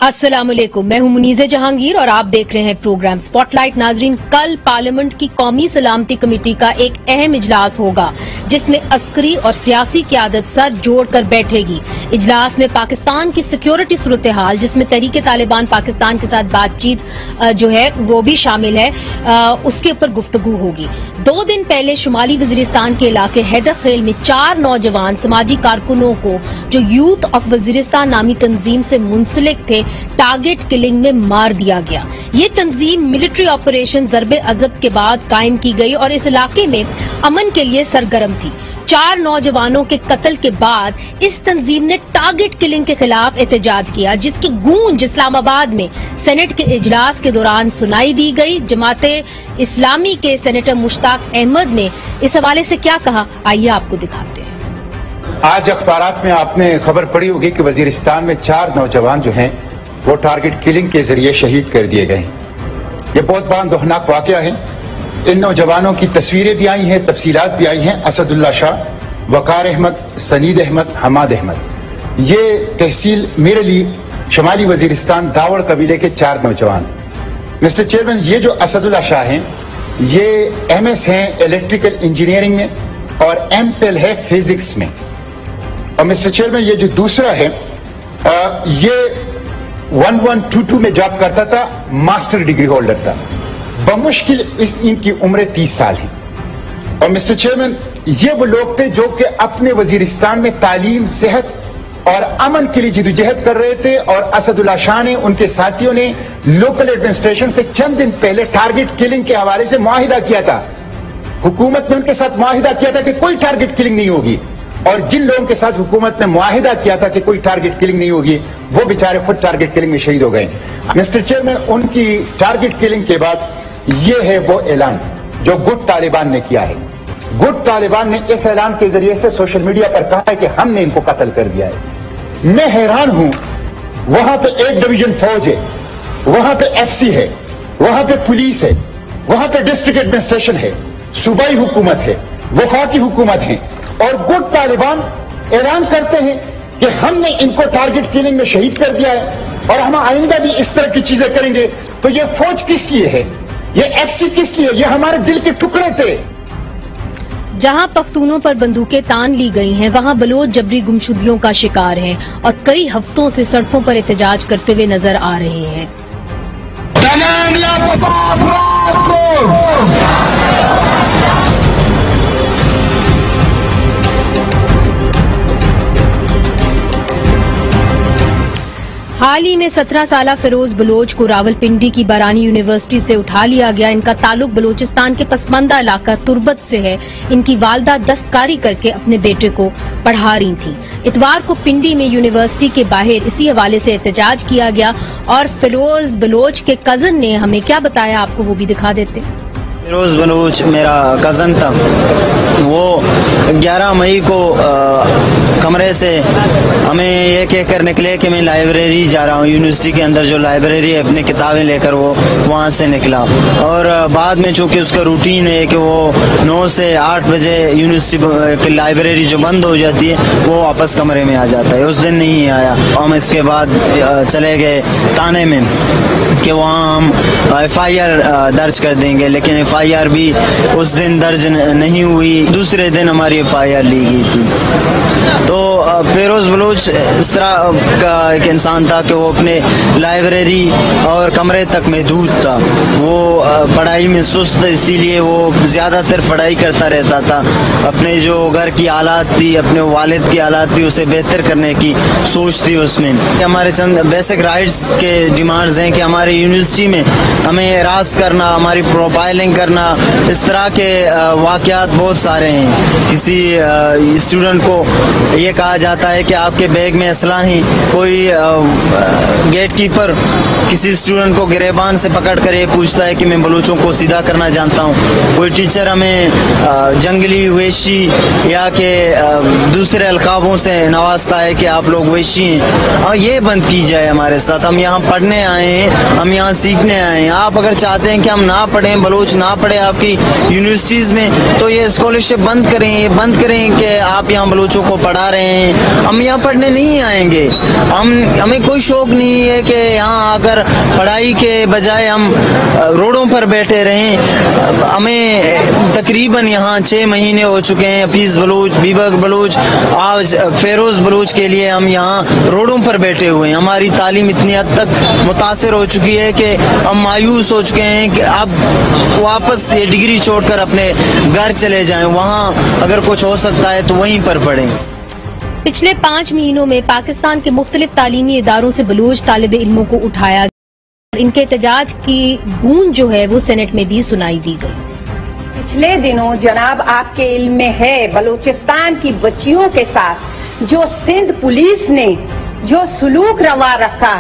अस्सलाम वालेकुम, मैं हूं मुनीज़े जहांगीर और आप देख रहे हैं प्रोग्राम स्पॉटलाइट। नाजरीन, कल पार्लियामेंट की कौमी सलामती कमेटी का एक अहम इजलास होगा जिसमें अस्करी और सियासी क़यादत सर जोड़कर बैठेगी। इजलास में पाकिस्तान की सिक्योरिटी सूरत हाल, जिसमें तहरीक तालिबान पाकिस्तान के साथ बातचीत जो है वो भी शामिल है, उसके ऊपर गुफ्तगू होगी। 2 दिन पहले शुमाली वजीरिस्तान के इलाके हैदर खेल में 4 नौजवान समाजी कारकुनों को जो यूथ ऑफ वजीरिस्तान नामी तंजीम से मुंसलिक थे टारगेट किलिंग में मार दिया गया। ये तंजीम मिलिट्री ऑपरेशन ज़रबे अज़ब के बाद कायम की गई और इस इलाके में अमन के लिए सरगर्म थी। 4 नौजवानों के कत्ल के बाद इस तंजीम ने टारगेट किलिंग के खिलाफ एहतजाज किया, जिसकी गूंज इस्लामाबाद में सेनेट के इजलास के दौरान सुनाई दी गई। जमाते इस्लामी के सेनेटर मुश्ताक अहमद ने इस हवाले से क्या कहा, आइए आपको दिखाते हैं। आज अखबारात में आपने खबर पढ़ी होगी कि वजीरिस्तान में 4 नौजवान जो हैं वो टारगेट किलिंग के जरिए शहीद कर दिए गए। ये बहुत बड़ा दुखनाक वाकया है। इन नौजवानों की तस्वीरें भी आई हैं, तफसीलात भी आई हैं। असदुल्ला शाह, वकार अहमद, सनीद अहमद, हमाद अहमद, ये तहसील मेरली शुमाली वजीरिस्तान दावड़ कबीले के 4 नौजवान। मिस्टर चेयरमैन, ये जो असदुल्ला शाह हैं ये MS हैं इलेक्ट्रिकल इंजीनियरिंग में और MPhil है फिजिक्स में। और मिस्टर चेयरमैन, ये जो दूसरा है ये 1122 में जॉब करता था, मास्टर डिग्री होल्डर था। बमुश्किल इनकी उम्र 30 साल है। और मिस्टर चेयरमैन, ये वो लोग थे जो कि अपने वजीरिस्तान में तालीम, सेहत और अमन के लिए जिदोजहद कर रहे थे। और असदुल्ला शाह ने, उनके साथियों ने लोकल एडमिनिस्ट्रेशन से चंद दिन पहले टारगेट किलिंग के हवाले से मुआहिदा किया था। हुकूमत ने उनके साथ मुआहिदा किया था कि कोई टारगेट किलिंग नहीं होगी। और जिन लोगों के साथ हुकूमत ने मुआहिदा किया था कि कोई टारगेट किलिंग नहीं होगी, वो बेचारे खुद टारगेट किलिंग में शहीद हो गए। मिस्टर चेयरमैन, उनकी टारगेट किलिंग के बाद ये है वो ऐलान जो गुट तालिबान ने किया है। गुट तालिबान ने इस ऐलान के जरिए से सोशल मीडिया पर कहा है कि हमने इनको कत्ल कर दिया है। मैं हैरान हूं, वहां पे 1 डिवीजन फौज है, वहां पे FC है, वहां पे पुलिस है, वहां पे डिस्ट्रिक्ट एडमिनिस्ट्रेशन है, सूबाई हुकूमत है, वफाकी हुकूमत है, और गुट तालिबान ऐलान करते हैं कि हमने इनको टारगेट किलिंग में शहीद कर दिया है और हम आइंदा भी इस तरह की चीजें करेंगे। तो ये फौज किस लिए है, ये FC किस लिए? ये हमारे दिल के टुकड़े थे। जहां पख्तूनों पर बंदूकें तान ली गई हैं, वहां बलोच जबरी गुमशुदगियों का शिकार हैं और कई हफ्तों से सड़कों पर एहतजाज करते हुए नजर आ रहे हैं। तमाम लापता अफराद को हाल ही में 17 साला फिरोज बलोच को रावलपिंडी की बारानी यूनिवर्सिटी से उठा लिया गया। इनका ताल्लुक बलोचिस्तान के पसमानदा इलाका तुर्बत से है। इनकी वालदा दस्तकारी करके अपने बेटे को पढ़ा रही थी। इतवार को पिंडी में यूनिवर्सिटी के बाहर इसी हवाले से एहतजाज किया गया और फिरोज बलोच के कजन ने हमें क्या बताया, आपको वो भी दिखा देते। फिरोज बलोच मेरा कज़न था। वो 11 मई को कमरे से हमें ये कहकर निकले कि मैं लाइब्रेरी जा रहा हूँ। यूनिवर्सिटी के अंदर जो लाइब्रेरी है, अपनी किताबें लेकर वो वहाँ से निकला। और बाद में चूँकि उसका रूटीन है कि वो 9 से 8 बजे यूनिवर्सिटी की लाइब्रेरी जो बंद हो जाती है वो वापस कमरे में आ जाता है। उस दिन नहीं आया। हम इसके बाद चले गए थाने में कि वहाँ हम FIR दर्ज कर देंगे, लेकिन FIR भी उस दिन दर्ज नहीं हुई। दूसरे दिन हमारी FIR ली गई थी। तो फिरोज बलोच इस तरह का एक इंसान था कि वो अपने लाइब्रेरी और कमरे तक महदूद था। वो पढ़ाई में सुस्त, इसीलिए वो ज़्यादातर पढ़ाई करता रहता था। अपने जो घर की हालात थी, अपने वालिद की हालात थी, उसे बेहतर करने की सोच थी उसमें। हमारे चंद बेसिक राइट्स के डिमांड्स हैं कि हमारे यूनिवर्सिटी में हमें राज करना, हमारी प्रोफाइलिंग करना, इस तरह के वाक़यात बहुत सारे हैं। किसी स्टूडेंट को ये कहा जाता है कि आपके बैग में असला है। कोई गेट कीपर किसी स्टूडेंट को गिरेबान से पकड़ कर ये पूछता है कि मैं बलूचों को सीधा करना जानता हूँ। कोई टीचर हमें जंगली, वेशी या के दूसरे अलकाबों से नवाजता है कि आप लोग वेशी हैं। और ये बंद की जाए हमारे साथ। हम यहाँ पढ़ने आए हैं, हम यहाँ सीखने आए हैं। आप अगर चाहते हैं कि हम ना पढ़ें, बलूच ना पढ़े आपकी यूनिवर्सिटीज़ में, तो ये स्कॉलरशिप बंद करें। ये बंद करें कि आप यहाँ बलूचों को पढ़ा रहे हैं हैं, हम यहाँ पढ़ने नहीं आएंगे। हमें कोई शौक नहीं है कि यहाँ आकर पढ़ाई के बजाय हम रोडों पर बैठे रहें। हमें तकरीबन यहाँ 6 महीने हो चुके हैं, हफीज बलूच, बीबक बलूच, आज फेरोज बलूच के लिए हम यहाँ रोडों पर बैठे हुए हैं। हमारी तालीम इतनी हद तक मुतासिर हो चुकी है कि हम मायूस हो चुके हैं कि अब वापस ये डिग्री छोड़कर अपने घर चले जाएं, वहाँ अगर कुछ हो सकता है तो वहीं पर पढ़ें। पिछले 5 महीनों में पाकिस्तान के मुख्तलिफ तालीमी इदारों से बलूच तालिब इल्मों को उठाया गया। इनके एहतजाज की गूंज जो है वो सेनेट में भी सुनाई दी गई। पिछले दिनों जनाब आपके इल्म में है, बलूचिस्तान की बच्चियों के साथ जो सिंध पुलिस ने जो सलूक रवा रखा,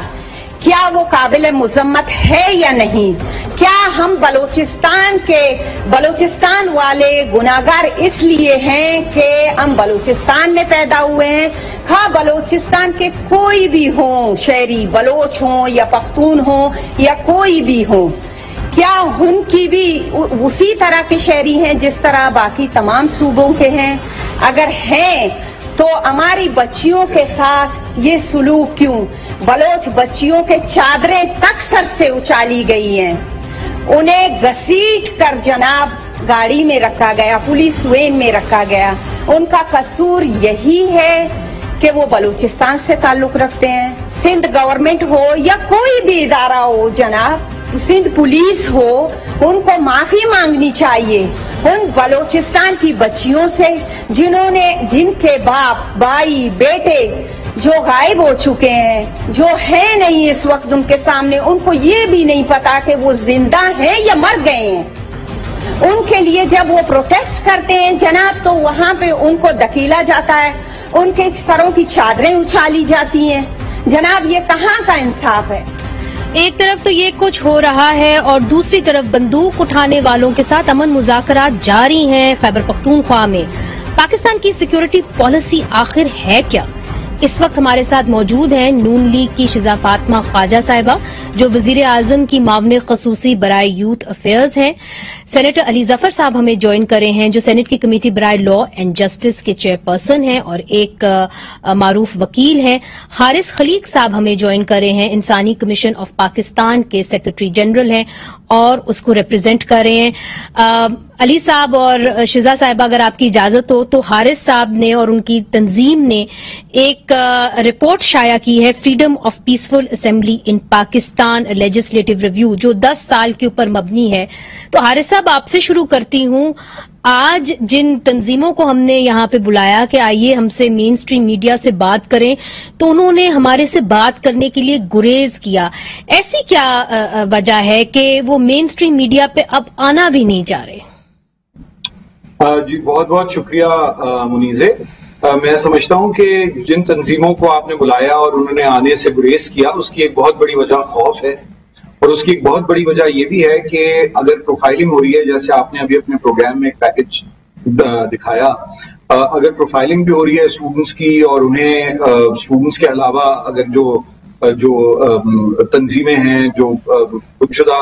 क्या वो काबिल मुजम्मत है या नहीं? क्या हम बलूचिस्तान वाले गुनाहगार इसलिए हैं कि हम बलूचिस्तान में पैदा हुए हैं? खा बलूचिस्तान के कोई भी हों, शहरी बलोच हों या पख्तून हों या कोई भी हों, क्या उनकी भी उसी तरह के शहरी हैं जिस तरह बाकी तमाम सूबों के हैं? अगर हैं तो हमारी बच्चियों के साथ ये सलूक क्यों? बलोच बच्चियों के चादरें तक सर से उछाली गई हैं, उन्हें घसीट कर जनाब गाड़ी में रखा गया, पुलिस वैन में रखा गया। उनका कसूर यही है कि वो बलूचिस्तान से ताल्लुक रखते हैं। सिंध गवर्नमेंट हो या कोई भी इदारा हो जनाब, सिंध पुलिस हो, उनको माफी मांगनी चाहिए उन बलूचिस्तान की बच्चियों से जिनके बाप, भाई, बेटे जो गायब हो चुके हैं, जो है नहीं इस वक्त उनके सामने, उनको ये भी नहीं पता कि वो जिंदा हैं या मर गए हैं। उनके लिए जब वो प्रोटेस्ट करते हैं जनाब, तो वहां पे उनको धकेला जाता है, उनके सरों की चादरें उछाली जाती हैं। जनाब ये कहाँ का इंसाफ है? एक तरफ तो ये कुछ हो रहा है और दूसरी तरफ बंदूक उठाने वालों के साथ अमन मुज़ाकरात जारी हैं खैबर पख्तूनख्वा में। पाकिस्तान की सिक्योरिटी पॉलिसी आखिर है क्या? इस वक्त हमारे साथ मौजूद हैं नून लीग की शिजा फातिमा ख्वाजा साहिबा, जो वजीर आजम की मामले खसूसी बराए यूथ अफेयर्स हैं। सेनेटर अली जफर साहब हमें ज्वाइन करे हैं, जो सेनेट की कमेटी बराए लॉ एंड जस्टिस के चेयरपर्सन हैं और एक मारूफ वकील हैं। हारिस खलीक साहब हमें ज्वाइन करे हैं, इंसानी कमीशन ऑफ पाकिस्तान के सेक्रेटरी जनरल हैं और उसको रिप्रेजेंट कर रहे हैं। अली साहब और शिजा साहिबा, अगर आपकी इजाजत हो तो हारिस साहब ने और उनकी तंजीम ने एक रिपोर्ट शाया की है, freedom of peaceful assembly in Pakistan legislative review, जो 10 साल के ऊपर मबनी है। तो हारिस साहब आपसे शुरू करती हूं, आज जिन तंजीमों को हमने यहाँ पे बुलाया कि आइए हमसे मेन स्ट्रीम मीडिया से बात करें, तो उन्होंने हमारे से बात करने के लिए गुरेज किया। ऐसी क्या वजह है कि वो मेन स्ट्रीम मीडिया पे अब आना भी नहीं चाह रहे? जी बहुत बहुत शुक्रिया मुनीज़े। मैं समझता हूं कि जिन तंजीमों को आपने बुलाया और उन्होंने आने से गुरेज किया, उसकी एक बहुत बड़ी वजह खौफ है और उसकी एक बहुत बड़ी वजह यह भी है कि अगर प्रोफाइलिंग हो रही है, जैसे आपने अभी अपने प्रोग्राम में एक पैकेज दिखाया, अगर प्रोफाइलिंग भी हो रही है स्टूडेंट्स की और उन्हें स्टूडेंट्स के अलावा अगर जो तंजीमें हैं जो गुमशुदा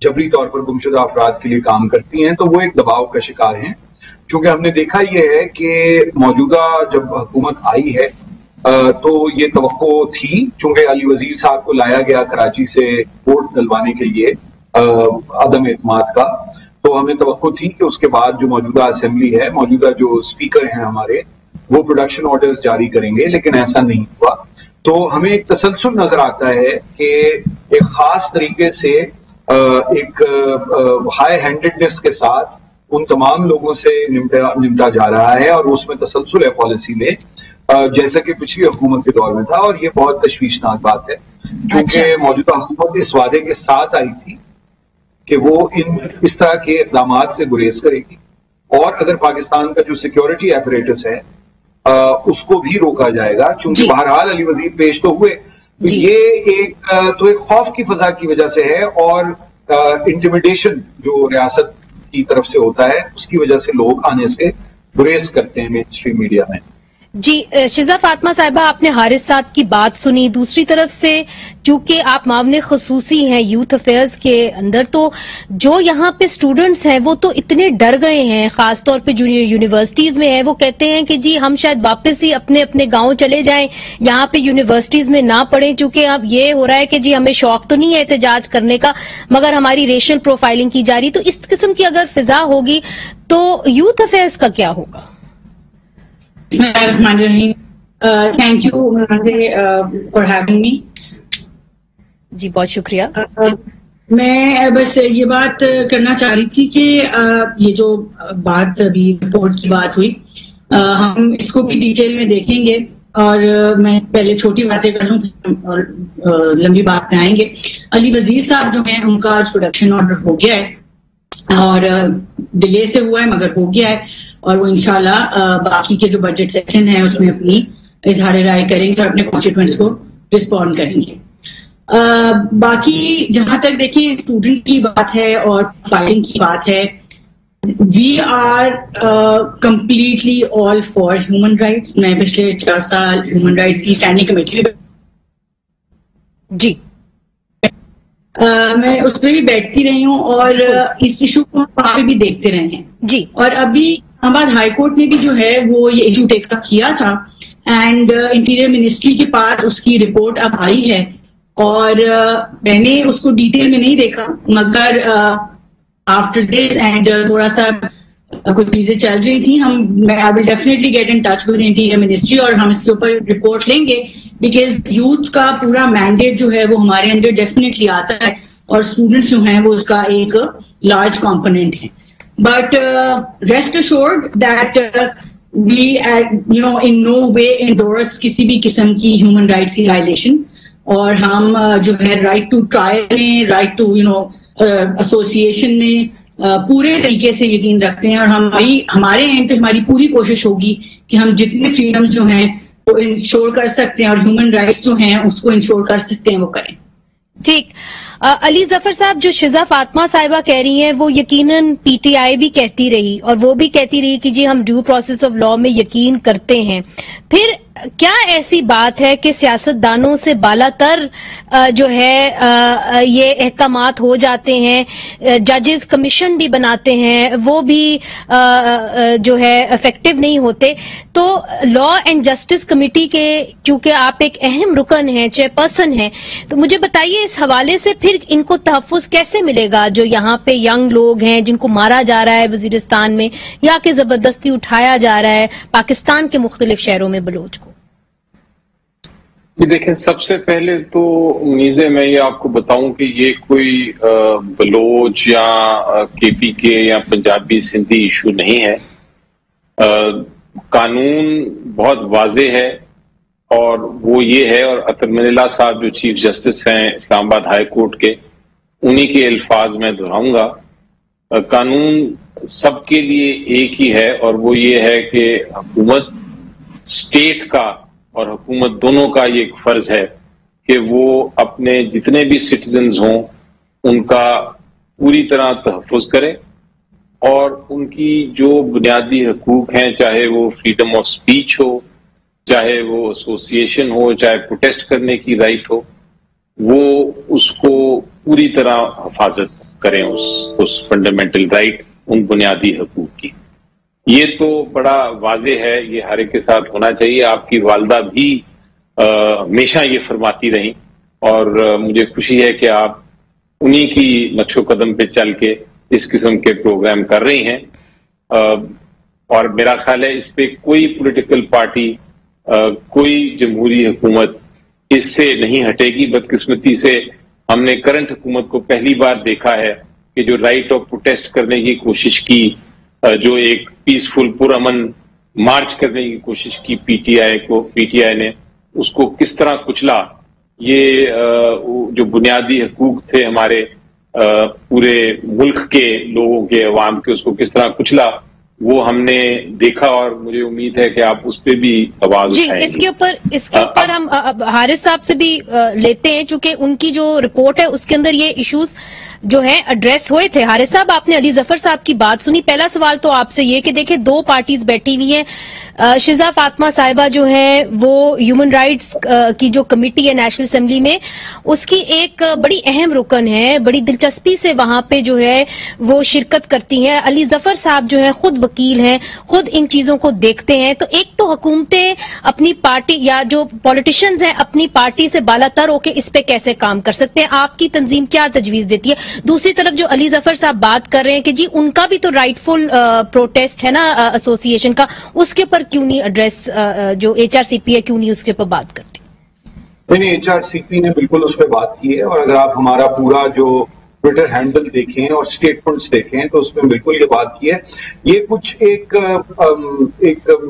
जबरी तौर पर गुमशुदा अफराद के लिए काम करती हैं, तो वो एक दबाव का शिकार हैं। क्योंकि हमने देखा यह है कि मौजूदा जब हुकूमत आई है तो ये तवक्को थी, चूंकि अली वजीर साहब को लाया गया कराची से वोट डलवाने के लिए अदम एतमाद का, तो हमें तवक्को थी कि उसके बाद जो मौजूदा असेंबली है, मौजूदा जो स्पीकर हैं हमारे, वो प्रोडक्शन ऑर्डर्स जारी करेंगे, लेकिन ऐसा नहीं हुआ। तो हमें एक तसलसल नजर आता है कि एक खास तरीके से एक हाई हैंडेडनेस के साथ उन तमाम लोगों से निपटा जा रहा है और उसमें तसलसल है पॉलिसी में, जैसा कि पिछली हुकूमत के दौर में था। और ये बहुत तशवीशनाक बात है, क्योंकि मौजूदा हुकूमत इस वादे के साथ आई थी कि वो इस तरह के इक़दामात से गुरेज करेगी और अगर पाकिस्तान का जो सिक्योरिटी एपरेटस है उसको भी रोका जाएगा। चूंकि बहरहाल अली वजीर पेश तो हुए, तो ये एक खौफ की फजा की वजह से है और इंटिमिडेशन जो रियासत की तरफ से होता है, उसकी वजह से लोग आने से गुरेज करते हैं मेन स्ट्रीम मीडिया में। جی شزا فاطمہ صاحبہ، آپ نے حارث صاحب کی بات سنی. دوسری طرف سے چونکہ آپ معاون خصوصی ہیں یوتھ افیئرز کے اندر، تو جو یہاں پہ اسٹوڈنٹس ہیں وہ تو اتنے ڈر گئے ہیں، خاص طور پہ جو یونیورسٹیز میں ہیں، وہ کہتے ہیں کہ جی ہم شاید واپس ہی اپنے اپنے گاؤں چلے جائیں، یہاں پہ یونیورسٹیز میں نہ پڑھیں، چونکہ اب یہ ہو رہا ہے کہ جی ہمیں شوق تو نہیں ہے احتجاج کرنے کا، مگر ہماری ریشل پروفائلنگ کی جا رہی. تو اس قسم کی اگر فضا ہوگی تو یوتھ افیئرز کا کیا ہوگا؟ Thank you for having me. جی بہت شکریہ. میں بس یہ بات کرنا چاہ رہی تھی کہ یہ جو بات ابھی رپورٹ کی بات ہوئی، ہم اس کو بھی ڈیٹیل میں دیکھیں گے، اور میں پہلے چھوٹی باتیں کر لوں اور لمبی بات پہ آئیں گے. علی وزیر صاحب جو ہیں، ان کا پروڈکشن آرڈر ہو گیا ہے، اور ڈیلے سے ہوا ہے مگر ہو گیا ہے، اور وہ انشاءاللہ باقی کے جو بجٹ سیشن ہے اس میں اپنی اظہار رائے کریں گے اور اپنے کانسٹیٹوئنٹس کو رسپونڈ کریں گے. باقی جہاں تک دیکھیں اسٹوڈنٹ کی بات ہے اور فائلنگ کی بات ہے، we are completely all for human rights. میں پچھلے 4 سال ہیومن رائٹس کی اسٹینڈنگ کمیٹی جی میں اس میں بھی بیٹھتی رہی ہوں، اور اس ایشو کو وہاں پہ بھی دیکھتے رہے ہیں. جی اور ابھی اسلام آباد ہائی کورٹ نے بھی جو ہے وہ یہ ایشو ٹیک اپ کیا تھا، اینڈ انٹیریئر منسٹری کے پاس اس کی رپورٹ اب آئی ہے، اور میں نے اس کو ڈیٹیل میں نہیں دیکھا، مگر آفٹر ڈیز اینڈ تھوڑا سا کچھ چیزیں چل رہی تھیں. I will definitely get in touch with interior ministry, اور ہم اس کے اوپر رپورٹ لیں گے، بیکاز یوتھ کا پورا مینڈیٹ جو ہے وہ ہمارے انڈر ڈیفینیٹلی آتا ہے، اور اسٹوڈنٹس جو ہیں وہ اس کا ایک لارج کمپوننٹ ہے. But rest assured that we in no way endorse کسی بھی قسم کی ہیومن رائٹس کی وائلیشن، اور ہم جو ہے رائٹ ٹو ٹرائل میں، رائٹ ٹو ایسوسیشن میں پورے طریقے سے یقین رکھتے ہیں، اور ہمارے اینڈ پہ ہماری پوری کوشش ہوگی کہ ہم جتنے فریڈمز جو ہیں وہ انشور کر سکتے ہیں اور ہیومن رائٹس جو ہیں اس کو انشور کر سکتے ہیں وہ کریں. ٹھیک. علی ظفر صاحب، جو شزا فاطمہ صاحبہ کہہ رہی ہیں وہ یقیناً پی ٹی آئی بھی کہتی رہی، اور وہ بھی کہتی رہی کہ جی ہم ڈیو پروسیس آف لا میں یقین کرتے ہیں. پھر کیا ایسی بات ہے کہ سیاستدانوں سے بالا تر جو ہے یہ احکامات ہو جاتے ہیں، ججز کمیشن بھی بناتے ہیں، وہ بھی جو ہے افیکٹو نہیں ہوتے؟ تو لا اینڈ جسٹس کمیٹی کے کیونکہ آپ ایک اہم رکن ہیں، چیئر پرسن ہیں، تو مجھے بتائیے اس حوالے سے پھر ان کو تحفظ کیسے ملے گا جو یہاں پہ ینگ لوگ ہیں جن کو مارا جا رہا ہے وزیرستان میں، یا کہ زبردستی اٹھایا جا رہا ہے پاکستان کے مختلف شہروں میں بلوچ کو؟ دیکھیں، سب سے پہلے تو منیزے میں یہ آپ کو بتاؤں کہ یہ کوئی بلوچ یا کے پی کے یا پنجابی سندھی ایشو نہیں ہے. قانون بہت واضح ہے، اور وہ یہ ہے، اور اطہر منیلا صاحب جو چیف جسٹس ہیں اسلام آباد ہائی کورٹ کے، انہی کے الفاظ میں دہراؤں گا. قانون سب کے لیے ایک ہی ہے، اور وہ یہ ہے کہ حکومت، اسٹیٹ کا اور حکومت دونوں کا یہ ایک فرض ہے کہ وہ اپنے جتنے بھی سٹیزنز ہوں ان کا پوری طرح تحفظ کرے، اور ان کی جو بنیادی حقوق ہیں، چاہے وہ فریڈم آف سپیچ ہو، چاہے وہ ایسوسیشن ہو، چاہے پروٹیسٹ کرنے کی رائٹ ہو، وہ اس کو پوری طرح حفاظت کریں، اس فنڈامنٹل رائٹ، ان بنیادی حقوق کی. یہ تو بڑا واضح ہے، یہ ہر ایک کے ساتھ ہونا چاہیے. آپ کی والدہ بھی ہمیشہ یہ فرماتی رہیں، اور مجھے خوشی ہے کہ آپ انہی کی نقش و قدم پہ چل کے اس قسم کے پروگرام کر رہی ہیں. اور میرا خیال ہے اس پہ کوئی پولیٹیکل پارٹی، کوئی جمہوری حکومت اس سے نہیں ہٹے گی. بدقسمتی سے ہم نے کرنٹ حکومت کو پہلی بار دیکھا ہے کہ جو رائٹ آف پروٹیسٹ کرنے کی کوشش کی، جو ایک پیسفل پرامن مارچ کرنے کی کوشش کی پی ٹی آئی نے، اس کو کس طرح کچلا. یہ جو بنیادی حقوق تھے ہمارے پورے ملک کے لوگوں کے، عوام کے، اس کو کس طرح کچلا، وہ ہم نے دیکھا اور مجھے امید ہے کہ آپ اس پہ بھی آواز اٹھائیں گے. اس کے اوپر ہم حارث صاحب سے بھی لیتے ہیں، چونکہ ان کی جو رپورٹ ہے اس کے اندر یہ ایشوز جو ہیں ایڈریس ہوئے تھے. حارث صاحب، آپ نے علی ظفر صاحب کی بات سنی. پہلا سوال تو آپ سے یہ کہ دیکھیں 2 پارٹیز بیٹھی ہوئی ہیں. شزا فاطمہ صاحبہ جو ہیں وہ ہیومن رائٹس کی جو کمیٹی ہے نیشنل اسمبلی میں، اس کی ایک بڑی اہم رکن ہے، بڑی دلچسپی سے وہاں پہ جو ہے وہ شرکت کرتی ہیں. علی ظفر صاحب جو ہیں خود وکیل ہیں، خود ان چیزوں کو دیکھتے ہیں. تو ایک تو حکومتیں اپنی پارٹی یا جو پولیٹیشنز ہیں اپنی پارٹی سے بالا تر ہو کے اس پہ کیسے کام کر سکتے ہیں؟ آپ کی تنظیم کیا تجویز دیتی ہے؟ دوسری طرف جو علی ظفر صاحب بات کر رہے ہیں کہ جی ان کا بھی تو رائٹ فل پروٹیسٹ ہے نا ایسوسی ایشن کا، اس کے اوپر کیوں نہیں ایڈریس جو ایچ آر سی پی ہے کیوں نہیں اس کے اوپر بات کرتی؟ نہیں، ایچ آر سی پی نے بالکل اس پہ بات کی ہے، اور اگر آپ ہمارا پورا جو ٹویٹر ہینڈل دیکھیں اور اسٹیٹمنٹس دیکھیں تو اس میں بالکل یہ بات کی ہے. یہ کچھ ایک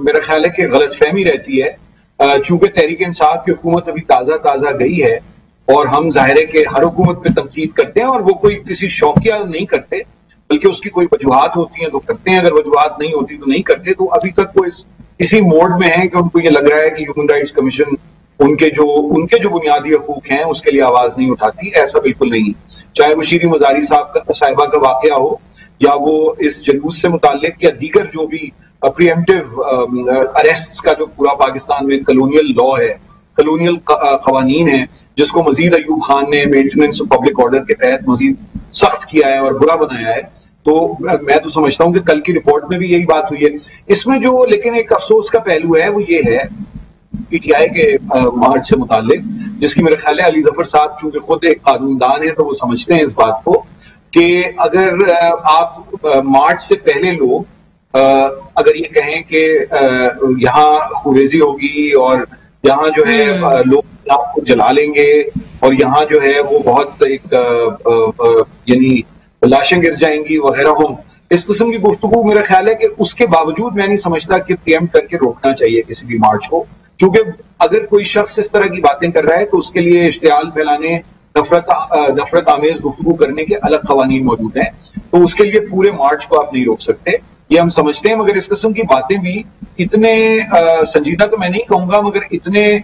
میرا خیال ہے کہ غلط فہمی رہتی ہے، چونکہ تحریک انصاف کی حکومت ابھی تازہ گئی ہے اور ہم ظاہر ہے کہ ہر حکومت پہ تنقید کرتے ہیں، اور وہ کوئی کسی شوقیہ نہیں کرتے بلکہ اس کی کوئی وجوہات ہوتی ہیں تو کرتے ہیں، اگر وجوہات نہیں ہوتی تو نہیں کرتے. تو ابھی تک وہ اسی موڈ میں ہیں کہ ان کو یہ لگ رہا ہے کہ ہیومن رائٹس کمیشن ان کے جو بنیادی حقوق ہیں اس کے لیے آواز نہیں اٹھاتی. ایسا بالکل نہیں، چاہے وہ شیریں مزاری صاحبہ کا واقعہ ہو یا وہ اس جلوس سے متعلق یا دیگر جو بھی پریمپٹیو اریسٹس کا جو پورا پاکستان میں کلونیل لا ہے، کلونیل قوانین ہیں، جس کو مزید ایوب خان نے مینٹیننس آف پبلک آرڈر کے تحت مزید سخت کیا ہے اور برا بنایا ہے. تو میں تو سمجھتا ہوں کہ کل کی رپورٹ میں بھی یہی بات ہوئی ہے. اس میں جو لیکن ایک افسوس کا پہلو ہے وہ یہ ہے پی ٹی آئی کے مارچ سے متعلق، جس کی میرے خیال ہے علی ظفر صاحب چونکہ خود ایک قانون دان ہیں تو وہ سمجھتے ہیں اس بات کو کہ اگر آپ مارچ سے پہلے لوگ اگر یہ کہیں کہ یہاں خوریزی ہوگی اور یہاں جو ہے لوگ آپ کو جلا لیں گے اور یہاں جو ہے وہ بہت ایک یعنی لاشیں گر جائیں گی وغیرہ ہوں، اس قسم کی گفتگو میرا خیال ہے کہ اس کے باوجود میں نہیں سمجھتا کہ پی ایم کر کے روکنا چاہیے کسی بھی مارچ کو، کیونکہ اگر کوئی شخص اس طرح کی باتیں کر رہا ہے تو اس کے لیے اشتعال پھیلانے، نفرت آمیز گفتگو کرنے کے الگ قوانین موجود ہیں. تو اس کے لیے پورے مارچ کو آپ نہیں روک سکتے، یہ ہم سمجھتے ہیں. مگر اس قسم کی باتیں بھی اتنے سنجیدہ تو میں نہیں کہوں گا، مگر اتنے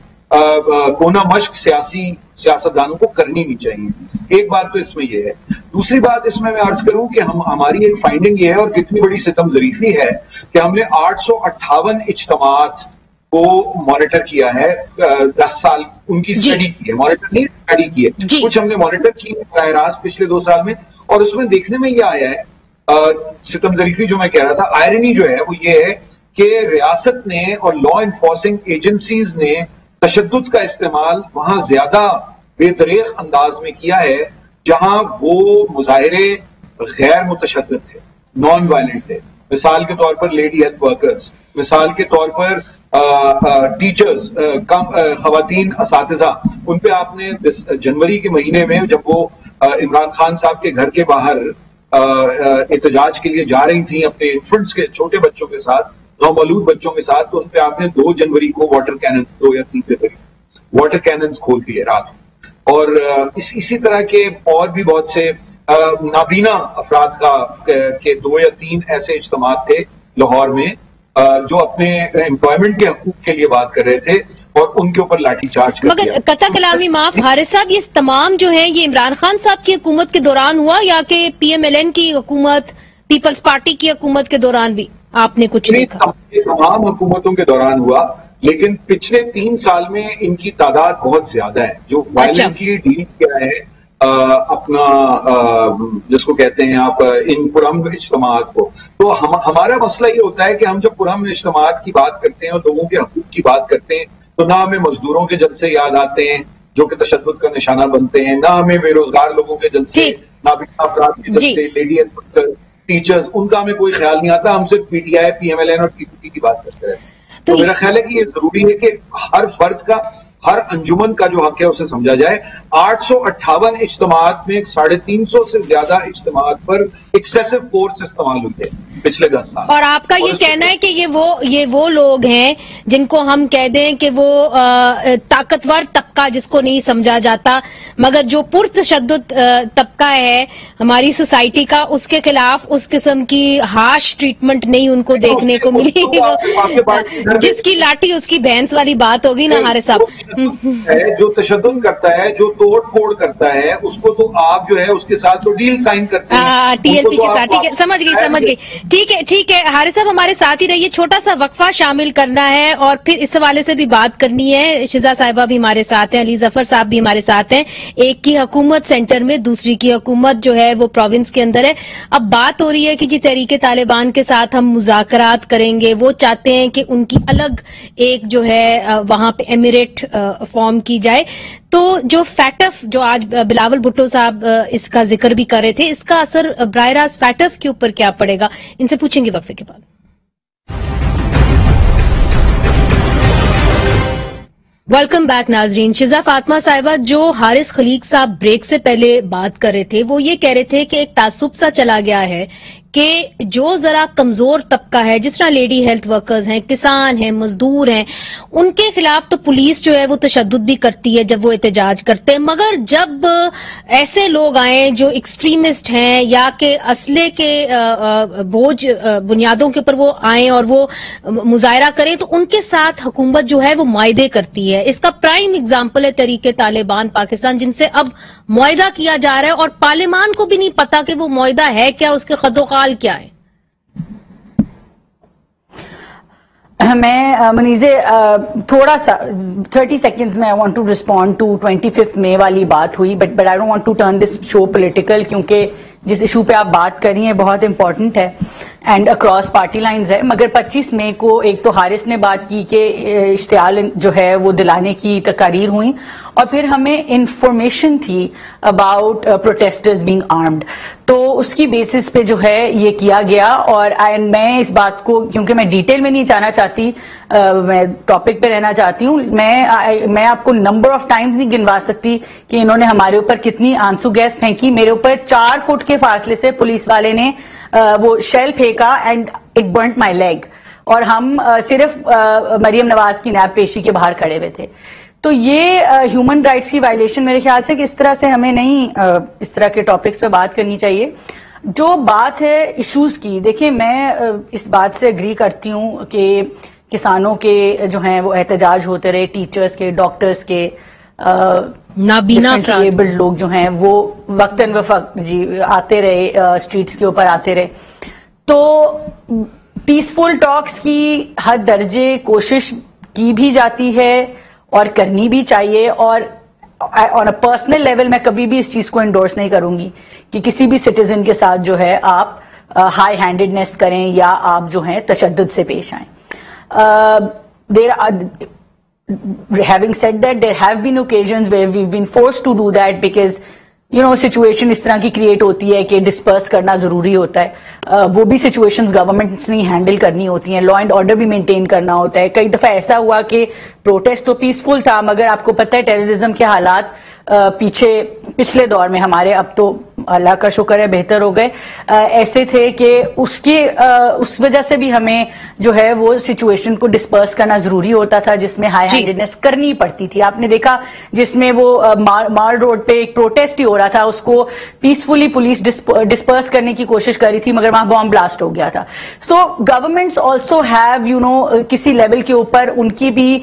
کونا مشق سیاستدانوں کو کرنی نہیں چاہیے. ایک بات تو اس میں یہ ہے. دوسری بات اس میں عرض کروں کہ ہماری ایک فائنڈنگ یہ ہے اور کتنی بڑی ستم ظریفی ہے کہ ہم نے 858 اجتماعات کو مانیٹر کیا ہے، 10 سال ان کی اسٹڈی کی ہے، مانیٹر نہیں اسٹڈی کی ہے، کچھ ہم نے مانیٹر کی ہے براہ راست پچھلے 2 سال میں. اور اس میں دیکھنے میں یہ آیا ہے ستم ظریفی جو میں کہہ رہا تھا، آئرنی جو ہے وہ یہ ہے کہ ریاست نے اور لا انفورسنگ ایجنسیز نے تشدد کا استعمال وہاں زیادہ بے دریغ انداز میں کیا ہے جہاں وہ مظاہرے غیر متشدد تھے، نان وائلنٹ تھے. مثال کے طور پر لیڈی ہیلتھ ورکرز، مثال کے طور پر ٹیچرز، خواتین اساتذہ، ان پہ آپ نے جنوری کے مہینے میں جب وہ عمران خان صاحب کے گھر کے باہر احتجاج کے لیے جا رہی تھیں اپنے انفنٹس کے چھوٹے بچوں کے ساتھ، نومولود بچوں کے ساتھ، تو ان پہ آپ نے 2 جنوری کو واٹر کینن، 2 یا 3 فروری واٹر کیننز کھول دیے رات. اور اسی طرح کے اور بھی بہت سے نابینا افراد کے 2 یا 3 ایسے اجتماعات تھے لاہور میں جو اپنے امپلائمنٹ کے حقوق کے لیے بات کر رہے تھے اور ان کے اوپر لاٹھی چارج کر دیا. مگر قطع کلامی معاف حارث صاحب، یہ تمام جو ہے یہ عمران خان صاحب کی حکومت کے دوران ہوا یا کہ پی ایم ایل این کی حکومت، پیپلز پارٹی کی حکومت کے دوران بھی آپ نے کچھ دیکھا؟ تمام حکومتوں کے دوران ہوا، لیکن پچھلے 3 سال میں ان کی تعداد بہت زیادہ ہے جو وائلنٹلی ڈیل کیا ہے اپنا جس کو کہتے ہیں آپ ان پرامن اجتماعات کو. تو ہمارا مسئلہ یہ ہوتا ہے کہ ہم جب پرامن اجتماعات کی بات کرتے ہیں اور لوگوں کے حقوق کی بات کرتے ہیں تو نہ ہمیں مزدوروں کے جلسے یاد آتے ہیں جو کہ تشدد کا نشانہ بنتے ہیں، نہ ہمیں بے روزگار لوگوں کے جلسے، نابینا افراد کے جلسے، لیڈی ٹیچرز، ان کا ہمیں کوئی خیال نہیں آتا. ہم صرف P T I, P M L N اور ٹی پی پی کی بات کرتے ہیں. تو میرا خیال ہے کہ یہ ضروری ہے کہ ہر فرد کا हर अंजुमन का जो हक है उसे समझा जाए। 858 इज्तिमात में 350 से ज्यादा इज्तिमात पर एक्सेसिव फोर्स इस्तेमाल हुई है पिछले 10 साल। और आपका ये कहना है कि ये वो लोग हैं जिनको हम कह दें कि वो ताकतवर तबका जिसको नहीं समझा जाता, मगर जो पुरतशद्दुद तबका है हमारी सोसाइटी का, उसके खिलाफ उस किस्म की हार्श ट्रीटमेंट नहीं उनको देखने को मिली। जिसकी लाठी उसकी भैंस वाली बात होगी ना हारिस साहब। जो तशद्दुद करता है, जो तोड़ फोड़ करता है, उसको तो आप जो है उसके साथ तो डील साइन करते हैं TLP के साथ। ठीक है, समझ गई। ठीक है हारिस साहब हमारे साथ ही रहिए। छोटा सा वक्फा शामिल करना है और फिर इस हवाले से भी बात करनी है। शिजा साहिबा भी हमारे साथ हैं, अली जफर साहब भी हमारे साथ हैं। एक की हुकूमत सेंटर में, दूसरी की हुकूमत जो है वो प्रोविंस के अंदर है। अब बात हो रही है कि जी तहरीक तालिबान के साथ हम मुज़ाकरात करेंगे, वो चाहते हैं कि उनकी अलग एक जो है वहां पे एमिरेट फॉर्म की जाए। तो जो फैटफ जो आज बिलावल भुट्टो साहब इसका जिक्र भी कर रहे थे, इसका असर बराह रास्त फैटफ के ऊपर क्या पड़ेगा, इनसे पूछेंगे वक्फे के बाद। वेलकम बैक नाजरीन। शिजा फातिमा साहिबा, जो हारिस खलीक साहब ब्रेक से पहले बात कर रहे थे, वो ये कह रहे थे कि एक तासुब सा चला गया है कि जो जरा कमजोर तबका है, जिस तरह लेडी हेल्थ वर्कर्स हैं, किसान हैं, मजदूर हैं, उनके खिलाफ तो पुलिस जो है वो तशद्दुद भी करती है जब वो एहतजाज करते हैं, मगर जब ऐसे लोग आए जो एक्सट्रीमिस्ट हैं या कि असले के बोझ बुनियादों के ऊपर वो आए और वो मुजाहरा करें, तो उनके साथ हुकूमत जो है वो मुआहदे करती है। इसका प्राइम एग्जाम्पल है तहरीक तालिबान पाकिस्तान, जिनसे अब मुआहदा किया जा रहा है और पार्लियामान को भी नहीं पता कि वो मुआहदा है क्या, उसके खदोखाल क्या है। मैं मुनीज़े थोड़ा सा 30 सेकेंड्स में I want to respond to 25 मई वाली बात हुई, but I don't want to turn this show political, क्योंकि जिस इशू पे आप बात कर रही हैं बहुत इंपॉर्टेंट है एंड अक्रॉस पार्टी लाइंस है। मगर 25 मई को एक तो हारिस ने बात की कि इश्तियाल जो है वो दिलाने की तकारीर हुई और फिर हमें इंफॉर्मेशन थी अबाउट प्रोटेस्टर्स बीइंग आर्म्ड, तो उसकी बेसिस पे जो है ये किया गया। और मैं इस बात को, क्योंकि मैं डिटेल में नहीं जाना चाहती, मैं टॉपिक पे रहना चाहती हूँ, मैं आपको नंबर ऑफ टाइम्स नहीं गिनवा सकती कि इन्होंने हमारे ऊपर कितनी आंसू गैस फेंकी। मेरे ऊपर 4 फुट के फासले से पुलिस वाले ने वो शेल फेंका and it burnt my leg, और हम सिर्फ मरियम नवाज की नैब पेशी के बाहर खड़े हुए थे। तो ये ह्यूमन राइट्स की वायलेशन मेरे ख्याल से कि इस तरह से हमें नहीं इस तरह के टॉपिक्स पे बात करनी चाहिए। जो बात है इश्यूज की, देखिए मैं इस बात से एग्री करती हूँ कि किसानों के जो हैं वो एहतजाज होते रहे, टीचर्स के, डॉक्टर्स के, नाबीना एबल्ड लोग जो हैं वो वक्तन वक्त जी आते रहे, स्ट्रीट्स के ऊपर आते रहे। तो पीसफुल टॉक्स की हद दर्जे कोशिश की भी जाती है और करनी भी चाहिए, और ऑन अ पर्सनल लेवल मैं कभी भी इस चीज को इंडोर्स नहीं करूंगी कि किसी भी सिटीजन के साथ जो है आप हाई हैंडेडनेस करें या आप जो है तशद्दुद से पेश आएं। Having said that, there have been occasions where we've been forced to do that because situation इस तरह की क्रिएट होती है कि डिस्पर्स करना जरूरी होता है। वो भी सिचुएशंस गवर्नमेंट्स ने हैंडल करनी होती हैं, लॉ एंड ऑर्डर भी मेंटेन करना होता है। कई दफा ऐसा हुआ कि प्रोटेस्ट तो पीसफुल था, मगर आपको पता है टेररिज्म के हालात पिछले दौर में हमारे, अब तो अल्लाह का शुक्र है बेहतर हो गए, ऐसे थे कि उस वजह से भी हमें जो है वो सिचुएशन को डिस्पर्स करना जरूरी होता था, जिसमें हाई हैंडेडनेस करनी पड़ती थी। आपने देखा जिसमें वो माल रोड पे एक प्रोटेस्ट ही हो रहा था, उसको पीसफुली पुलिस डिस्पर्स करने की कोशिश कर रही थी, मगर वहां बॉम्ब ब्लास्ट हो गया था। सो गवर्नमेंट्स ऑल्सो हैव किसी लेवल के ऊपर उनकी भी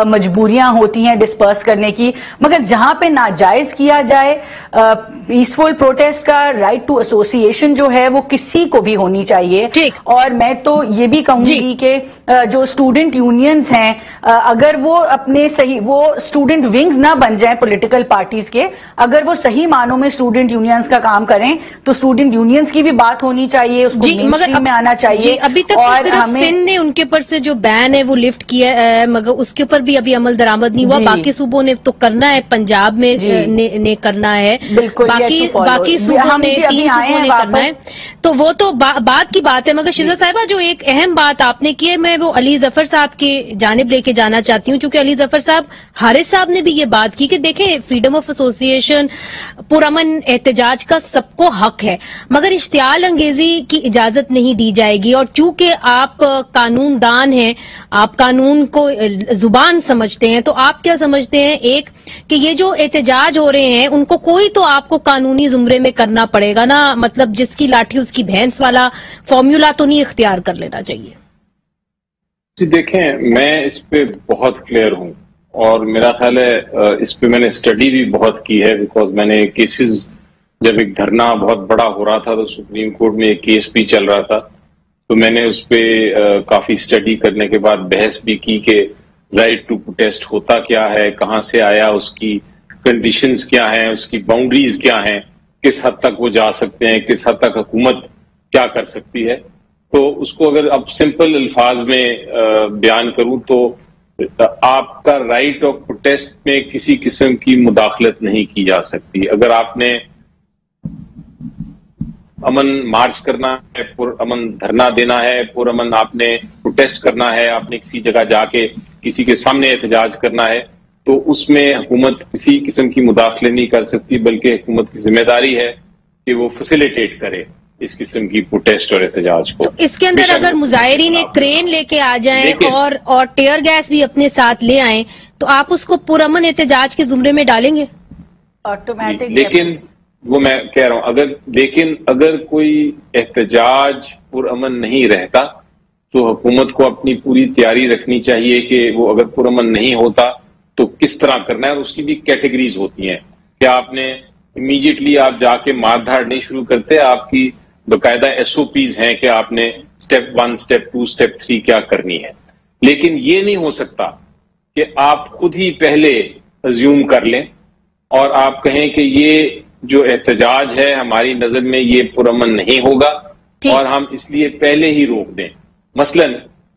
मजबूरियां होती हैं डिस्पर्स करने की, मगर जहां पे नाजायज किया जाए, पीसफुल प्रोटेस्ट का राइट टू एसोसिएशन जो है वो किसी को भी होनी चाहिए। और मैं तो ये भी कहूंगी कि जो स्टूडेंट यूनियंस हैं, अगर वो अपने सही, वो स्टूडेंट विंग्स ना बन जाएं पॉलिटिकल पार्टीज के, अगर वो सही मानों में स्टूडेंट यूनियंस का काम करें तो स्टूडेंट यूनियंस की भी बात होनी चाहिए, उसको मेनस्ट्रीम में आना चाहिए। अभी तक तो सिर्फ सिंध ने उनके ऊपर से जो बैन है वो लिफ्ट किया है, मगर उसके ऊपर भी अभी अमल दरामद नहीं हुआ। बाकी सूबों ने तो करना है, पंजाब में ने करना है, बाकी सूबों ने 3 सूबों ने करना है, तो वो तो बात की बात है। मगर शिजा साहिबा, जो एक अहम बात आपने की है, मैं वो अली जफर साहब की जानिब लेके जाना चाहती हूँ, क्योंकि अली जफर साहब, हारिस साहब ने भी ये बात की कि देखें, फ्रीडम ऑफ एसोसिएशन, पुरअमन एहतजाज का सबको हक है, मगर इश्तियाल अंगेजी की इजाजत नहीं दी जाएगी। और चूंकि आप कानूनदान हैं, आप कानून को जुबान समझते हैं, तो आप क्या समझते हैं एक कि ये जो एहतजाज हो रहे हैं उनको कोई तो आपको कानूनी जुमरे में करना पड़ेगा ना, मतलब जिसकी लाठी उसकी भैंस वाला फॉर्मूला तो नहीं इख्तियार कर लेना चाहिए? जी देखें, मैं इस पे बहुत क्लियर हूं और मेरा ख्याल है इस पे मैंने स्टडी भी बहुत की है, बिकॉज मैंने केसेस, जब एक धरना बहुत बड़ा हो रहा था तो सुप्रीम कोर्ट में एक केस भी चल रहा था, तो मैंने उस पे काफी स्टडी करने के बाद बहस भी की कि राइट टू प्रोटेस्ट होता क्या है, कहां से आया, उसकी कंडीशंस क्या हैं, उसकी बाउंड्रीज क्या हैं, किस हद तक वो जा सकते हैं, किस हद तक हुकूमत क्या कर सकती है। तो उसको अगर अब सिंपल अल्फाज में बयान करूं तो आपका राइट ऑफ प्रोटेस्ट में किसी किस्म की मुदाखलत नहीं की जा सकती। अगर आपने अमन मार्च करना है, पुरअमन धरना देना है, पुरअमन आपने प्रोटेस्ट करना है, आपने किसी जगह जाके किसी के सामने एहतजाज करना है, तो उसमें हुकूमत किसी किस्म की मुदाखले नहीं कर सकती, बल्कि हुकूमत की जिम्मेदारी है कि वो फैसिलिटेट करे इस किस्म की प्रोटेस्ट और एहतजाज को। तो इसके अंदर अगर मुजाहिरीन एक क्रेन लेके आ जाएं और टेयर गैस भी अपने साथ ले आएं, तो आप उसको पुरअमन एहतजाज के जुमरे में डालेंगे? ऑटोमेटिक। लेकिन वो मैं कह रहा हूं, अगर कोई एहतजाज पुरअमन नहीं रहता तो हुकूमत को अपनी पूरी तैयारी रखनी चाहिए कि वो अगर पुरअमन नहीं होता तो किस तरह करना है, और उसकी भी कैटेगरीज होती हैं। क्या आपने इमीडिएटली आप जाके मारधाड़ नहीं शुरू करते, आपकी बाकायदा SOPs हैं कि आपने स्टेप 1, स्टेप 2, स्टेप 3 क्या करनी है। लेकिन ये नहीं हो सकता कि आप खुद ही पहले अज्यूम कर लें और आप कहें कि ये जो एहतजाज है हमारी नजर में ये पुरअमन नहीं होगा और हम इसलिए पहले ही रोक दें। मसलन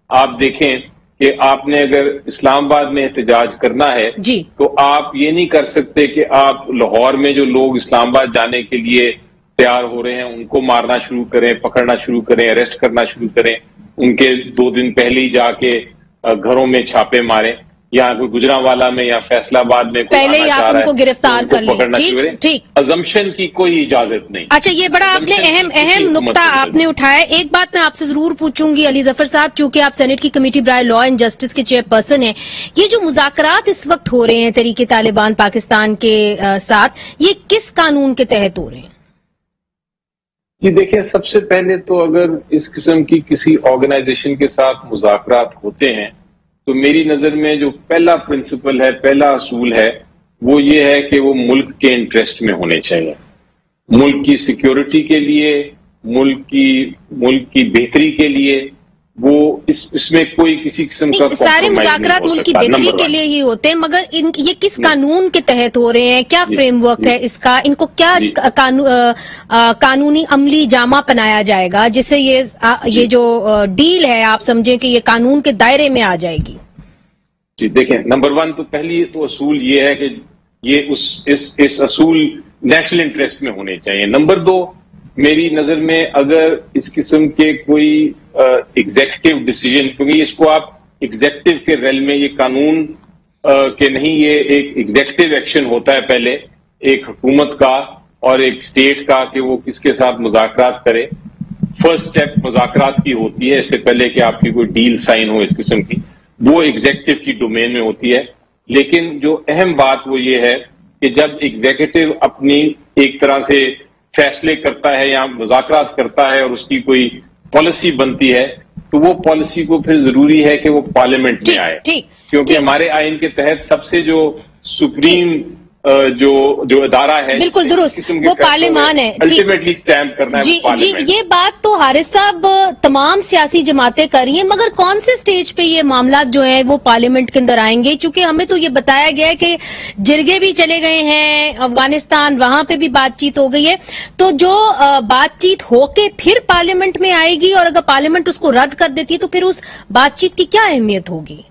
आप देखें कि आपने अगर इस्लामाबाद में एहतजाज करना है तो आप ये नहीं कर सकते कि आप लाहौर में जो लोग इस्लामाबाद जाने के लिए तैयार हो रहे हैं उनको मारना शुरू करें, पकड़ना शुरू करें, अरेस्ट करना शुरू करें, उनके 2 दिन पहले ही जाके घरों में छापे मारें, या कोई गुजरांवाला में या फैसलाबाद में पहले ही आप उनको गिरफ्तार कर लें। ठीक, अजम्पशन की कोई इजाजत नहीं। अच्छा, ये बड़ा आपने अहम नुक्ता आपने उठाया। एक बात मैं आपसे जरूर पूछूंगी अली जफर साहब, चूंकि आप सेनेट की कमेटी बराए लॉ एंड जस्टिस के चेयरपर्सन हैं, ये जो मुज़ाकरात इस वक्त हो रहे हैं तहरीके तालिबान पाकिस्तान के साथ, ये किस कानून के तहत हो रहे हैं? जी देखिए, सबसे पहले तो अगर इस किस्म की किसी ऑर्गेनाइजेशन के साथ मुज़ाकरात होते हैं तो मेरी नजर में जो पहला प्रिंसिपल है, पहला असूल है, वो ये है कि वो मुल्क के इंटरेस्ट में होने चाहिए, मुल्क की सिक्योरिटी के लिए, मुल्क की बेहतरी के लिए। वो इसमें कोई किसी किस्म का सारे मुज़ाकरात मुल्क की बेहतरी के लिए ही होते हैं, मगर ये किस कानून के तहत हो रहे हैं? क्या फ्रेमवर्क है इसका? इनको क्या कानूनी अमली जामा पहनाया जाएगा जिससे ये जो डील है आप समझें कि ये कानून के दायरे में आ जाएगी? जी देखें, नंबर 1 तो पहली तो असूल ये है कि ये इस असूल नेशनल इंटरेस्ट में होने चाहिए। नंबर 2, मेरी नजर में अगर इस किस्म के कोई एग्जीक्यूटिव डिसीजन, क्योंकि इसको आप एग्जीक्यूटिव के रेल में, ये कानून के नहीं, ये एक एग्जीक्यूटिव एक्शन होता है पहले एक हुकूमत का और एक स्टेट का कि वो किसके साथ मुज़ाकरात करे। फर्स्ट स्टेप मुज़ाकरात की होती है, इससे पहले कि आपकी कोई डील साइन हो इस किस्म की, वो एग्जीक्यूटिव की डोमेन में होती है। लेकिन जो अहम बात वो ये है कि जब एग्जीक्यूटिव अपनी एक तरह से फैसले करता है या मुज़ाकरात करता है और उसकी कोई पॉलिसी बनती है, तो वो पॉलिसी को फिर जरूरी है कि वो पार्लियामेंट में आए, क्योंकि हमारे आइन के तहत सबसे जो सुप्रीम जो अदारा है, बिल्कुल दुरुस्त, वो पार्लियामान है, अल्टीमेटली स्टैम्प करना है जी, ये बात तो हारिस साहब तमाम सियासी जमातें कर रही हैं, मगर कौन से स्टेज पे ये मामला जो है वो पार्लियामेंट के अंदर आएंगे? क्योंकि हमें तो ये बताया गया है कि जिरगे भी चले गए हैं अफगानिस्तान, वहां पे भी बातचीत हो गई है, तो जो बातचीत होके फिर पार्लियामेंट में आएगी और अगर पार्लियामेंट उसको रद्द कर देती है तो फिर उस बातचीत की क्या अहमियत होगी?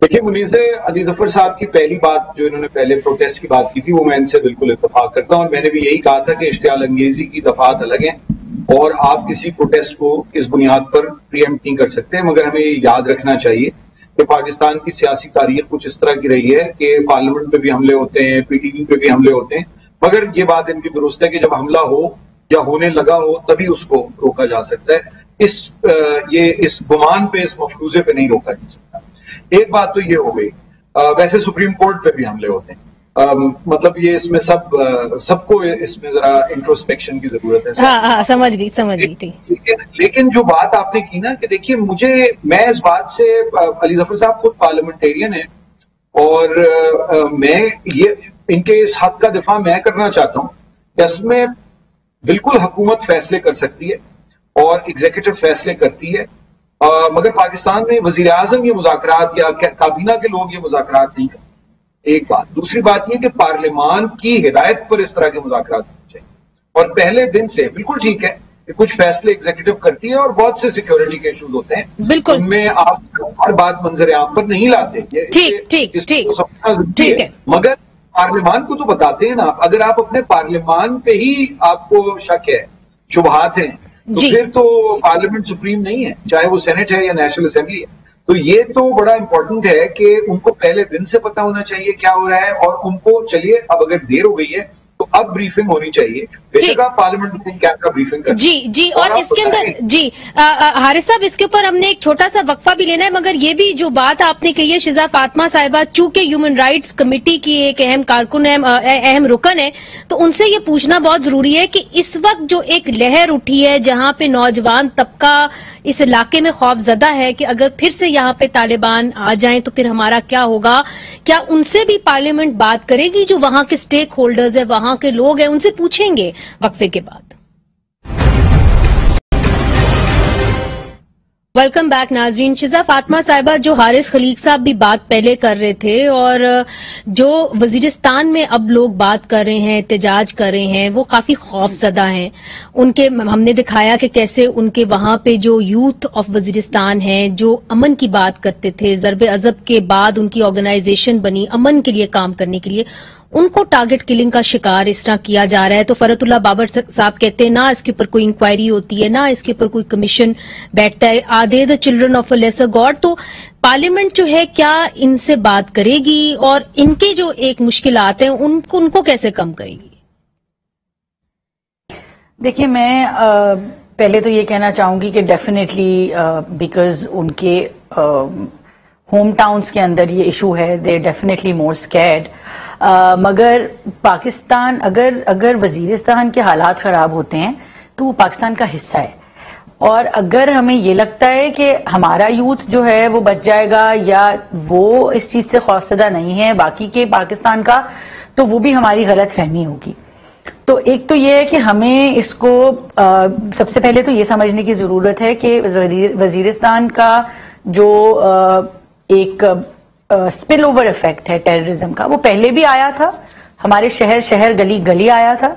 देखिए मुनीज़ अली जफर साहब की पहली बात जो इन्होंने पहले प्रोटेस्ट की बात की थी वो मैं इनसे बिल्कुल इत्तेफाक करता हूं, और मैंने भी यही कहा था कि इश्तियाल अंगेजी की दफात अलग हैं और आप किसी प्रोटेस्ट को इस बुनियाद पर प्रीएम्प्ट नहीं कर सकते। मगर हमें याद रखना चाहिए कि पाकिस्तान की सियासी तारीख कुछ इस तरह की रही है कि पार्लियामेंट पे भी हमले होते हैं, पीटीवी पे भी हमले होते हैं, मगर ये बात इनकी दुरुस्त है कि जब हमला हो या होने लगा हो तभी उसको रोका जा सकता है। इस गुमान पे, इस मफरूजे पे नहीं रोका जा सकता। एक बात तो ये हो गई। वैसे सुप्रीम कोर्ट पे भी हमले होते हैं, मतलब ये इसमें सबको इसमें जरा इंट्रोस्पेक्शन की जरूरत है। हाँ, समझ गई। लेकिन जो बात आपने की ना कि देखिए मैं इस बात से, अली जफर साहब खुद पार्लियामेंटेरियन है और मैं ये इनके इस हक का दिफा मैं करना चाहता हूं कि इसमें बिल्कुल हुकूमत फैसले कर सकती है और एग्जीक्यूटिव फैसले करती है, मगर पाकिस्तान में वजीर आजम ये मुज़ाकरात या काबीना के लोग ये मुज़ाकरात नहीं करते। एक बात। दूसरी बात ये कि पार्लियामान की हिदायत पर इस तरह के मुज़ाकरात होने चाहिए, और पहले दिन से बिल्कुल ठीक है कि कुछ फैसले एग्जीक्यूटिव करती है और बहुत से सिक्योरिटी के इशूज होते हैं, बिल्कुल उनमें आप हर बात मंजर आम पर नहीं लाते। ठीक है, मगर पार्लियामान को तो बताते हैं ना। अगर आप अपने पार्लियामान पे ही आपको शक है, शुबहात हैं, तो फिर तो पार्लियामेंट सुप्रीम नहीं है, चाहे वो सेनेट है या नेशनल असेंबली है। तो ये तो बड़ा इंपॉर्टेंट है कि उनको पहले दिन से पता होना चाहिए क्या हो रहा है, और उनको चलिए अब अगर देर हो गई है तो अब ब्रीफिंग होनी चाहिए। बेशक आप पार्लियामेंट में क्या ब्रीफिंग करें। जी और इसके अंदर हारिस साहब, इसके ऊपर हमने एक छोटा सा वक्फा भी लेना है, मगर ये भी जो बात आपने कही है, शिजा फातिमा साहिबा चूंकि ह्यूमन राइट्स कमेटी की एक अहम कारकुन है, अहम रुकन है, तो उनसे ये पूछना बहुत जरूरी है कि इस वक्त जो एक लहर उठी है जहां पे नौजवान तबका इस इलाके में खौफजदा है कि अगर फिर से यहाँ पे तालिबान आ जाएं तो फिर हमारा क्या होगा, क्या उनसे भी पार्लियामेंट बात करेगी? जो वहां के स्टेक होल्डर्स है, वहां के लोग हैं, उनसे पूछेंगे वक्फे के बाद। वेलकम बैक नाज़रीन। शिजा फातिमा साहिबा, जो हारिस खलीक साहब भी बात पहले कर रहे थे और जो वजीरिस्तान में अब लोग बात कर रहे हैं, एहतजाज कर रहे हैं, वो काफी खौफजदा हैं। उनके हमने दिखाया कि कैसे उनके वहां पे जो यूथ ऑफ वजीरिस्तान है, जो अमन की बात करते थे, ज़रबे अज़ब के बाद उनकी ऑर्गेनाइजेशन बनी अमन के लिए काम करने के लिए, उनको टारगेट किलिंग का शिकार इस तरह किया जा रहा है। तो फरतुल्लाह बाबर साहब कहते हैं ना इसके ऊपर कोई इंक्वायरी होती है, ना इसके ऊपर कोई कमीशन बैठता है। आधे the children of a lesser God. तो पार्लियामेंट जो है क्या इनसे बात करेगी और इनके जो एक मुश्किलात हैं उनको कैसे कम करेगी? देखिए, मैं पहले तो ये कहना चाहूंगी कि डेफिनेटली बिकॉज उनके होम टाउन्स के अंदर ये इशू है, दे डेफिनेटली मोर स्कैर्ड। मगर पाकिस्तान, अगर वजीरिस्तान के हालात खराब होते हैं तो वो पाकिस्तान का हिस्सा है, और अगर हमें ये लगता है कि हमारा यूथ जो है वो बच जाएगा या वो इस चीज से खौफजदा नहीं है बाकी के पाकिस्तान का, तो वो भी हमारी गलत फहमी होगी। तो एक तो ये है कि हमें इसको सबसे पहले तो ये समझने की जरूरत है कि वजीरिस्तान का जो एक स्पिल ओवर इफेक्ट है टेररिज्म का, वो पहले भी आया था, हमारे शहर शहर गली गली आया था,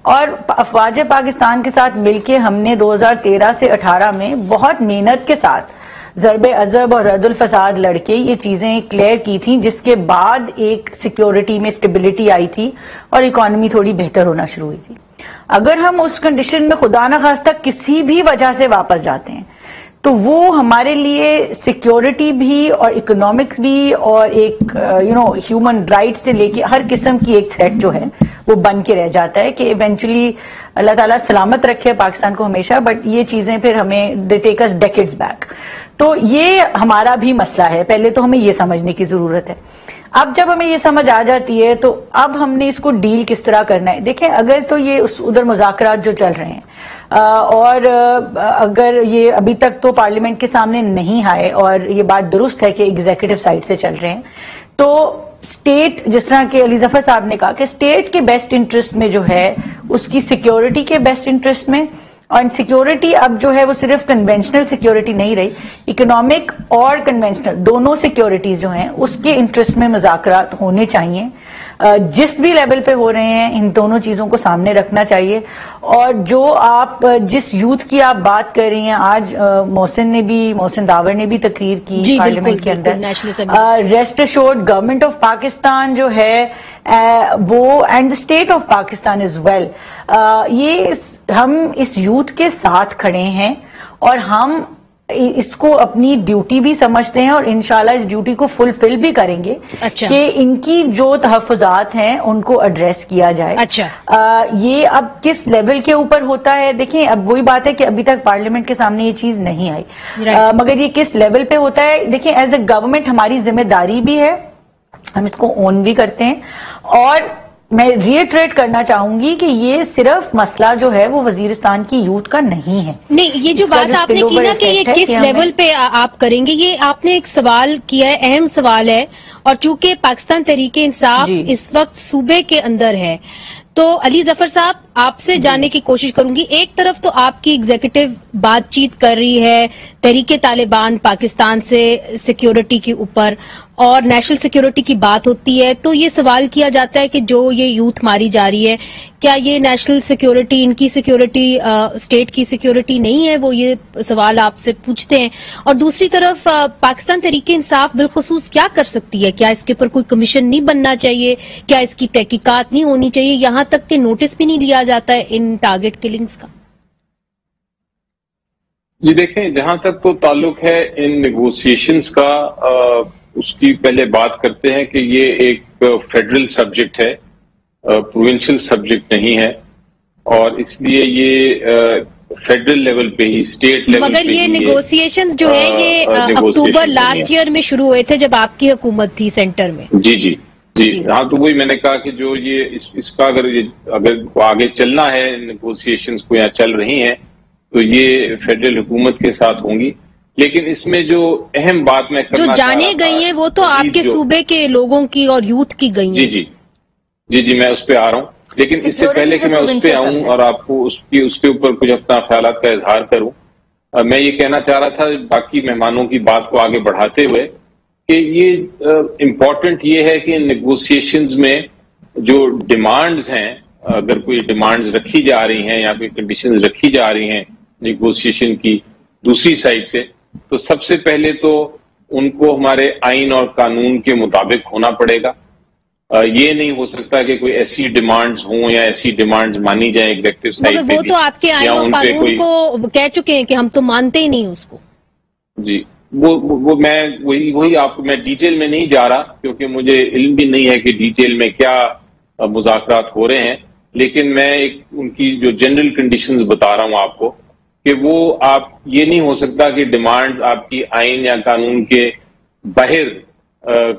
और अफवाज पाकिस्तान के साथ मिलके हमने 2013 से 18 में बहुत मेहनत के साथ ज़रबे अज़ब और रद्दुल फसाद लड़के ये चीजें क्लियर की थी, जिसके बाद एक सिक्योरिटी में स्टेबिलिटी आई थी और इकोनॉमी थोड़ी बेहतर होना शुरू हुई थी। अगर हम उस कंडीशन में खुदा न खास्ता किसी भी वजह से वापस जाते हैं तो वो हमारे लिए सिक्योरिटी भी और इकोनॉमिक्स भी और एक ह्यूमन राइट्स से लेके हर किस्म की एक थ्रेट जो है वो बन के रह जाता है कि इवेंचुअली अल्लाह ताला सलामत रखे पाकिस्तान को हमेशा, बट ये चीजें फिर हमें they take us decades back. तो ये हमारा भी मसला है, पहले तो हमें ये समझने की जरूरत है। अब जब हमें ये समझ आ जाती है तो अब हमने इसको डील किस तरह करना है। देखें, अगर तो ये उधर मुज़ाकरात जो चल रहे हैं और अगर ये अभी तक तो पार्लियामेंट के सामने नहीं आए और ये बात दुरुस्त है कि एग्जीक्यूटिव साइड से चल रहे हैं, तो स्टेट, जिस तरह के अली जफर साहब ने कहा कि स्टेट के बेस्ट इंटरेस्ट में जो है उसकी सिक्योरिटी के बेस्ट इंटरेस्ट में, और सिक्योरिटी अब जो है वो सिर्फ कन्वेंशनल सिक्योरिटी नहीं रही, इकोनॉमिक और कन्वेंशनल दोनों सिक्योरिटीज जो हैं उसके इंटरेस्ट में मुज़ाकरात होने चाहिए। जिस भी लेवल पे हो रहे हैं इन दोनों चीजों को सामने रखना चाहिए, اور جو آپ جس یوتھ کی آپ بات کر رہی ہیں، آج محسن داور نے بھی تقریر کی پارلیمنٹ کے اندر. Rest assured government of Pakistan جو ہے وہ and state of Pakistan as well, یہ ہم اس یوتھ کے ساتھ کھڑے ہیں اور ہم اس کو اپنی ڈیوٹی بھی سمجھتے ہیں اور انشاءاللہ اس ڈیوٹی کو فلفل بھی کریں گے کہ ان کی جو تحفظات ہیں ان کو ایڈریس کیا جائے. یہ اب کس لیول کے اوپر ہوتا ہے، دیکھیں اب وہی بات ہے کہ ابھی تک پارلیمنٹ کے سامنے یہ چیز نہیں آئی، مگر یہ کس لیول پہ ہوتا ہے، دیکھیں ایز اے گورنمنٹ ہماری ذمہ داری بھی ہے، ہم اس کو اون بھی کرتے ہیں. اور میں ریٹریٹ کرنا چاہوں گی کہ یہ صرف مسئلہ جو ہے وہ وزیرستان کی یوتھ کا نہیں ہے. نہیں، یہ جو بات آپ نے کی نا کہ یہ کس لیول پہ آپ کریں گے، یہ آپ نے ایک سوال کیا ہے، اہم سوال ہے، اور چونکہ پاکستان تحریک انصاف اس وقت صوبے کے اندر ہے تو علی ظفر صاحب آپ سے جاننے کی کوشش کروں گی. ایک طرف تو آپ کی ایگزیکٹو بات چیت کر رہی ہے تحریک طالبان پاکستان سے سیکیورٹی کے اوپر اور نیشنل سیکیورٹی کی بات ہوتی ہے، تو یہ سوال کیا جاتا ہے کہ جو یہ یوتھ ماری جا رہی ہے کیا یہ نیشنل سیکیورٹی، ان کی سیکیورٹی اسٹیٹ کی سیکیورٹی نہیں ہے، وہ یہ سوال آپ سے پوچھتے ہیں. اور دوسری طرف پاکستان تحریک انصاف بالخصوص کیا کر سکتی ہے؟ کیا اس کے اوپر کوئی کمیشن نہیں بننا چاہیے؟ کیا اس کی تحقیقات نہیں ہونی چاہیے؟ یہاں تک کہ نوٹس بھی نہیں لیا جاتا ہے ان ٹارگٹ کلنگز کا؟ یہ دیکھیں، جہاں تک تو تعلق ہے ان نیگوسیشنز کا، اس کی پہلے بات کرتے ہیں کہ یہ ایک فیڈرل سبجیکٹ ہے، پروونشل سبجیکٹ نہیں ہے، اور اس لیے یہ فیڈرل لیول پہ ہی، اسٹیٹ لیول پہ ہی. مگر یہ نیگوسیشنز جو ہے یہ اکتوبر لاسٹ ایئر میں شروع ہوئے تھے جب آپ کی حکومت تھی سینٹر میں. جی ہاں، تو وہی میں نے کہا کہ جو یہ اس کا اگر آگے چلنا ہے، نیگوسیشنز کو یہاں چل رہی ہیں تو یہ فیڈرل حکومت کے ساتھ ہوں گی. لیکن اس میں جو اہم بات میں کرنا جو جانے گئی ہیں وہ تو آپ کے صوبے کے لوگوں کی اور یوتھ کی گئی ہیں. جی میں اس پہ آ رہا ہوں. لیکن اس سے پہلے کہ میں اس پہ آؤں اور آپ کو اس کے اوپر کچھ اپنا خیالات کا اظہار کروں، میں یہ کہنا چاہ رہا تھا باقی مہمانوں کی بات کو آگے بڑھاتے ہوئے کہ یہ امپورٹنٹ یہ ہے کہ نیگوسیشنز میں جو ڈیمانڈز ہیں، اگر کوئی ڈیمانڈز رکھی جا رہی ہیں یا کوئی کنڈیشنز رکھی جا رہی ہیں نیگوسیشن کی دوسری سائڈ سے، تو سب سے پہلے تو ان کو ہمارے آئین اور قانون کے مطابق ہونا پڑے گا. یہ نہیں ہو سکتا کہ کوئی ایسی ڈیمانڈز ہوں یا ایسی ڈیمانڈز مانی جائیں ایگزیکٹو سائڈ پہ. مگر وہ تو آپ کے آئین اور قانون کو کہہ چکے ہیں کہ ہم تو مانتے ہی نہیں اس کو. جی وہ میں وہی آپ کو میں ڈیٹیل میں نہیں جا رہا کیونکہ مجھے علم بھی نہیں ہے کہ ڈیٹیل میں کیا مذاکرات ہو رہے ہیں، لیکن میں ان کی جو جنرل کنڈیشنز بتا رہا ہوں آپ کو کہ وہ آپ یہ نہیں ہو سکتا کہ ڈیمانڈز آپ کی آئین یا قانون کے باہر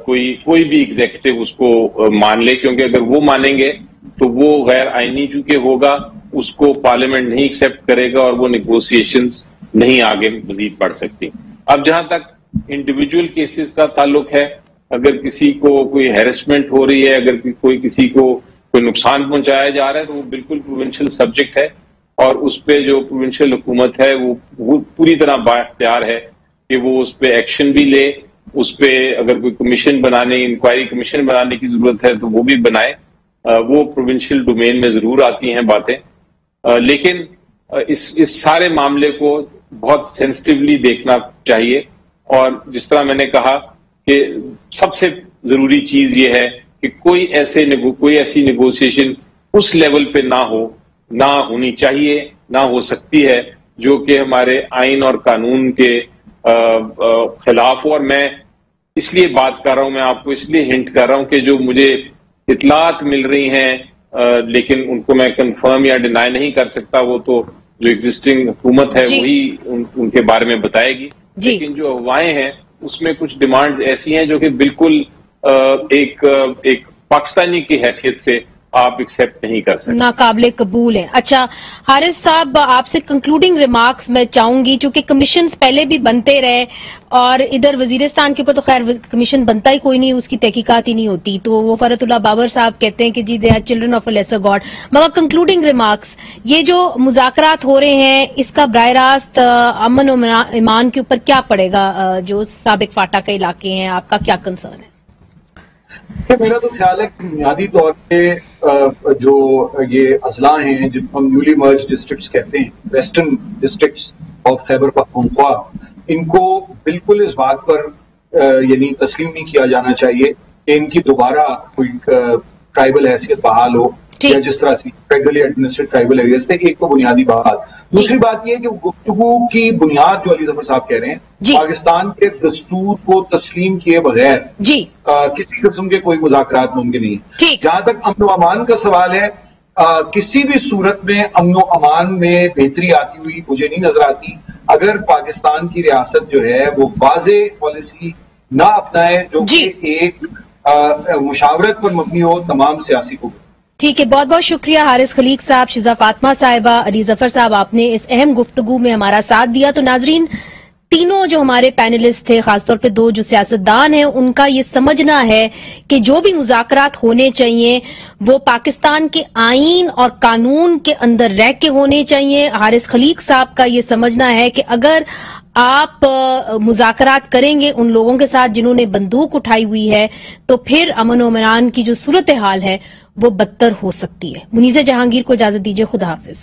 کوئی بھی ایگزیکٹو اس کو مان لے، کیونکہ اگر وہ مانیں گے تو وہ غیر آئینی چونکہ ہوگا، اس کو پارلیمنٹ نہیں ایکسیپٹ کرے گا اور وہ نیگوسیشنز نہیں آگے مزید بڑھ سکتی. اب جہاں تک انڈیویجول کیسز کا تعلق ہے، اگر کسی کو کوئی ہیرسمنٹ ہو رہی ہے، اگر کسی کو کوئی نقصان پہنچایا جا رہا ہے تو وہ بالکل پروونشل سبجیکٹ ہے، اور اس پہ جو پروونشل حکومت ہے وہ پوری طرح بااختیار ہے کہ وہ اس پہ ایکشن بھی لے. اس پہ اگر کوئی کمیشن انکوائری کمیشن بنانے کی ضرورت ہے تو وہ بھی بنائے. وہ پروونشل ڈومین میں ضرور آتی ہیں باتیں، لیکن اس سارے معاملے کو بہت سینسٹیولی دیکھنا چاہیے. اور جس طرح میں نے کہا کہ سب سے ضروری چیز یہ ہے کہ کوئی ایسی نیگوسیشن اس لیول پہ نہ ہونی چاہیے، نہ ہو سکتی ہے جو کہ ہمارے آئین اور قانون کے خلاف ہو. اور میں اس لیے بات کر رہا ہوں، میں آپ کو اس لیے ہنٹ کر رہا ہوں کہ جو مجھے اطلاعات مل رہی ہیں لیکن ان کو میں کنفرم یا ڈینائی نہیں کر سکتا، وہ تو جو ایگزسٹنگ حکومت ہے وہی ان کے بارے میں بتائے گی. لیکن جو افواہیں ہیں اس میں کچھ ڈیمانڈز ایسی ہیں جو کہ بالکل ایک پاکستانی کی حیثیت سے آپ ایکسیپٹ نہیں کر سکتے، ناقابل قبول ہیں. اچھا حارث صاحب، آپ سے کنکلوڈنگ ریمارکس میں چاہوں گی، چونکہ کمیشنز پہلے بھی بنتے رہے اور ادھر وزیرستان کے اوپر تو خیر کمیشن بنتا ہی کوئی نہیں، اس کی تحقیقات ہی نہیں ہوتی، تو وہ فرت اللہ بابر صاحب کہتے ہیں کہ جی they are children of a lesser god. مگر کنکلوڈنگ ریمارکس، یہ جو مذاکرات ہو رہے ہیں اس کا براہ راست امن و ایمان کے اوپر کیا پڑے گا؟ جو سابق فاٹا کے علاقے ہیں، آپ کا کیا کنسرن ہے؟ میرا تو خیال ہے کہ بنیادی طور پہ جو یہ اضلاع ہیں جن کو ہم نیولی مرج ڈسٹرکٹس کہتے ہیں، western districts of Khyber Pakhtunkhwa, ان کو بالکل اس بات پر یعنی تسلیم نہیں کیا جانا چاہیے کہ ان کی دوبارہ کوئی ٹرائبل حیثیت بحال ہو، یا جس طرح سے فیڈرلی ایڈمنسٹریٹ ٹرائبل ایریاز تھے ایک کو بنیادی بات. دوسری بات یہ ہے کہ گفتگو کی بنیاد جو علی ظفر صاحب کہہ رہے ہیں، پاکستان کے دستور کو تسلیم کیے بغیر کسی قسم کے کوئی مذاکرات ممکن نہیں ہے. جہاں تک امن و امان کا سوال ہے، کسی بھی صورت میں امن و امان میں بہتری آتی ہوئی مجھے نہیں نظر آتی اگر پاکستان کی ریاست جو ہے وہ واضح پالیسی نہ اپنائے جو کہ ایک مشاورت پر مبنی ہو تمام سیاسی کو. ٹھیک ہے، بہت بہت شکریہ حارث خلیق صاحب، شیزہ فاطمہ صاحبہ، علی ظفر صاحب، آپ نے اس اہم گفتگو میں ہمارا ساتھ دیا. تو ناظرین، تینوں جو ہمارے پینلسٹ تھے، خاص طور پہ دو جو سیاستدان ہیں، ان کا یہ سمجھنا ہے کہ جو بھی مذاکرات ہونے چاہیے وہ پاکستان کے آئین اور قانون کے اندر رہ کے ہونے چاہیے. حارث خلیق صاحب کا یہ سمجھنا ہے کہ اگر آپ مذاکرات کریں گے ان لوگوں کے ساتھ جنہوں نے بندوق اٹھائی ہوئی ہے تو پھر امن و امان کی جو صورتحال ہے وہ بدتر ہو سکتی ہے. منیزہ جہانگیر کو اجازت دیجیے، خدا حافظ.